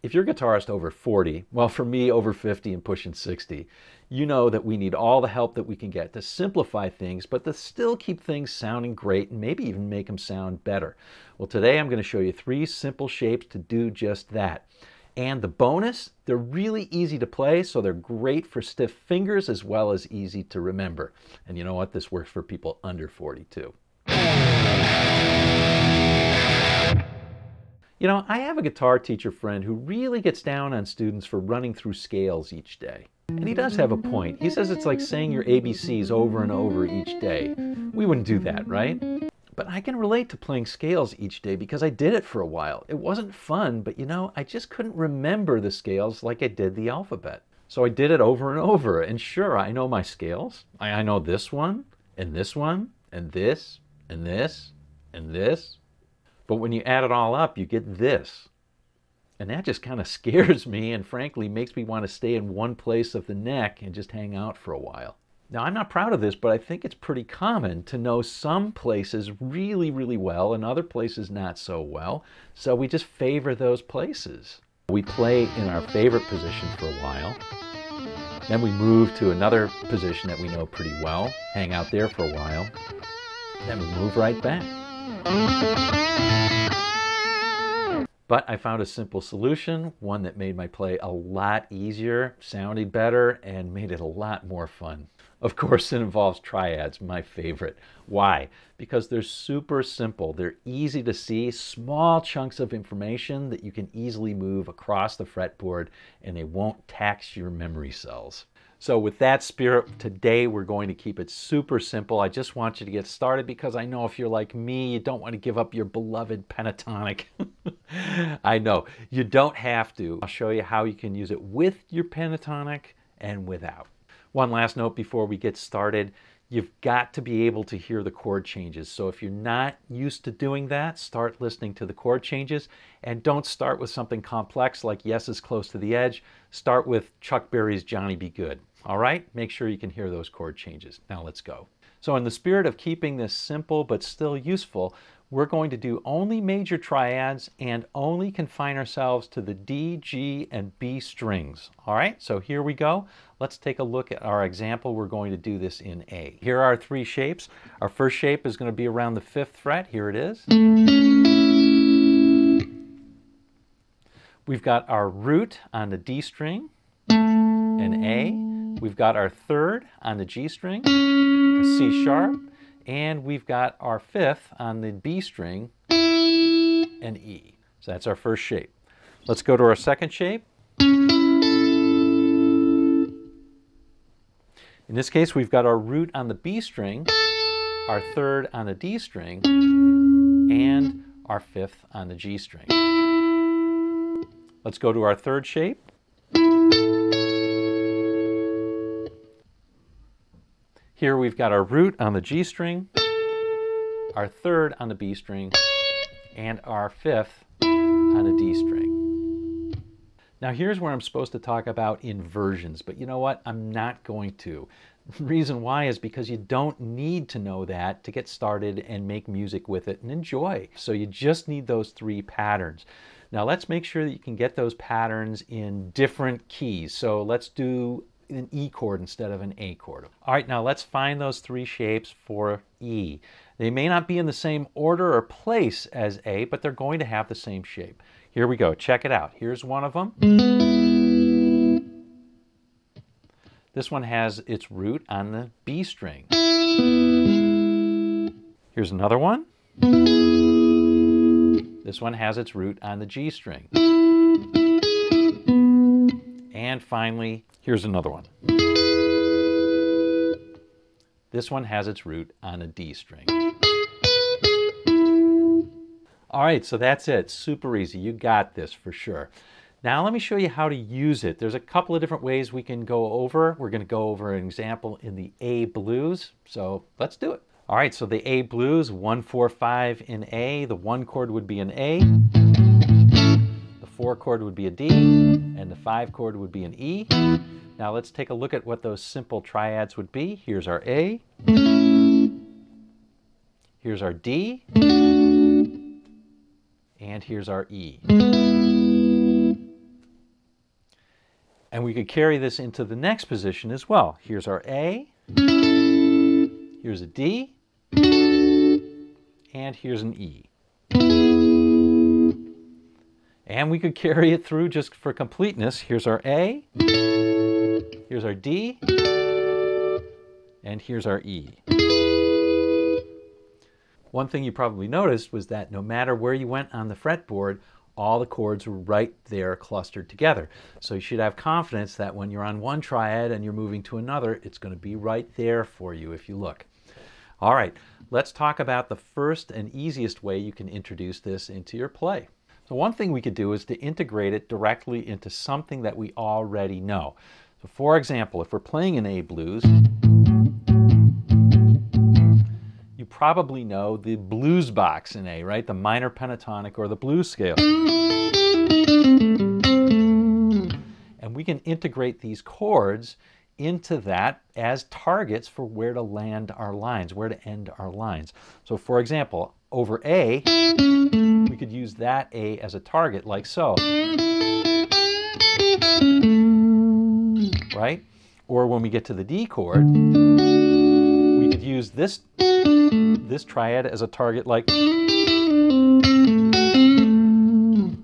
If you're a guitarist over 40, well, for me, over 50 and pushing 60, you know that we need all the help that we can get to simplify things, but to still keep things sounding great and maybe even make them sound better. Well, today I'm going to show you 3 simple shapes to do just that. And the bonus, they're really easy to play, so they're great for stiff fingers as well as easy to remember. And you know what? This works for people under 40 too. You know, I have a guitar teacher friend who really gets down on students for running through scales each day. And he does have a point. He says it's like saying your ABCs over and over each day. We wouldn't do that, right? But I can relate to playing scales each day because I did it for a while. It wasn't fun, but you know, I just couldn't remember the scales like I did the alphabet. So I did it over and over. And sure, I know my scales. I know this one, and this one, and this, and this, and this. But when you add it all up, you get this. And that just kind of scares me and frankly makes me want to stay in one place of the neck and just hang out for a while. Now, I'm not proud of this, but I think it's pretty common to know some places really, really well and other places not so well. So we just favor those places. We play in our favorite position for a while. Then we move to another position that we know pretty well, hang out there for a while. Then we move right back. But I found a simple solution, one that made my play a lot easier, sounded better, and made it a lot more fun. Of course, it involves triads, my favorite. Why? Because they're super simple. They're easy to see, small chunks of information that you can easily move across the fretboard, and they won't tax your memory cells. So with that spirit, today we're going to keep it super simple. I just want you to get started because I know if you're like me, you don't want to give up your beloved pentatonic. I know, you don't have to. I'll show you how you can use it with your pentatonic and without. One last note before we get started. You've got to be able to hear the chord changes. So if you're not used to doing that, start listening to the chord changes and don't start with something complex like Yes is Close to the Edge. Start with Chuck Berry's Johnny Be Good. All right? Make sure you can hear those chord changes. Now let's go. So in the spirit of keeping this simple but still useful, we're going to do only major triads and only confine ourselves to the D, G, and B strings. All right, so here we go. Let's take a look at our example. We're going to do this in A. Here are our 3 shapes. Our first shape is going to be around the 5th fret. Here it is. We've got our root on the D string in A. We've got our 3rd on the G string, a C sharp, and we've got our 5th on the B string, an E. So that's our first shape. Let's go to our second shape. In this case, we've got our root on the B string, our 3rd on the D string, and our 5th on the G string. Let's go to our third shape. Here we've got our root on the G string, our 3rd on the B string, and our 5th on the D string. Now here's where I'm supposed to talk about inversions, but you know what? I'm not going to. The reason why is because you don't need to know that to get started and make music with it and enjoy. So you just need those 3 patterns. Now let's make sure that you can get those patterns in different keys. So let's do an E chord instead of an A chord. All right, now let's find those 3 shapes for E. They may not be in the same order or place as A, but they're going to have the same shape. Here we go, check it out. Here's one of them. This one has its root on the B string. Here's another one. This one has its root on the G string. And finally, here's another one. This one has its root on a D string. All right, so that's it. Super easy. You got this for sure. Now let me show you how to use it. There's a couple of different ways we can go over. We're going to go over an example in the A blues. So let's do it. All right, so the A blues, 1, 4, 5 in A. The 1 chord would be an A. The 4 chord would be a D. And the 5 chord would be an E. Now let's take a look at what those simple triads would be. Here's our A. Here's our D. And here's our E. And we could carry this into the next position as well. Here's our A, here's a D, and here's an E. And we could carry it through just for completeness. Here's our A, here's our D, and here's our E. One thing you probably noticed was that no matter where you went on the fretboard, all the chords were right there clustered together. So you should have confidence that when you're on one triad and you're moving to another, it's going to be right there for you if you look. All right, let's talk about the first and easiest way you can introduce this into your play. So one thing we could do is to integrate it directly into something that we already know. So for example, if we're playing an A blues, you probably know the blues box in A, right? The minor pentatonic or the blues scale. And we can integrate these chords into that as targets for where to land our lines, where to end our lines. So for example, over A, we could use that A as a target like so. Right? Or when we get to the D chord, we could use this triad as a target like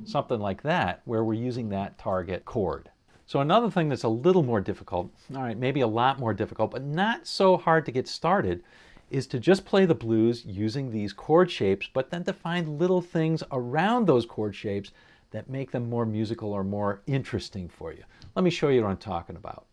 something like that, where we're using that target chord. So another thing that's a little more difficult, all right, maybe a lot more difficult, but not so hard to get started, is to just play the blues using these chord shapes, but then to find little things around those chord shapes that make them more musical or more interesting for you. Let me show you what I'm talking about.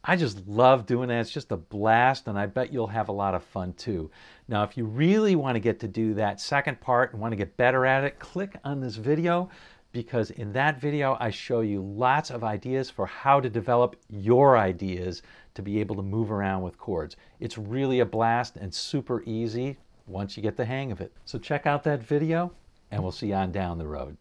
I just love doing that. It's just a blast, and I bet you'll have a lot of fun too. Now, if you really want to get to do that second part and want to get better at it, click on this video, because in that video I show you lots of ideas for how to develop your ideas to be able to move around with chords. It's really a blast and super easy once you get the hang of it. So check out that video, and we'll see you on down the road.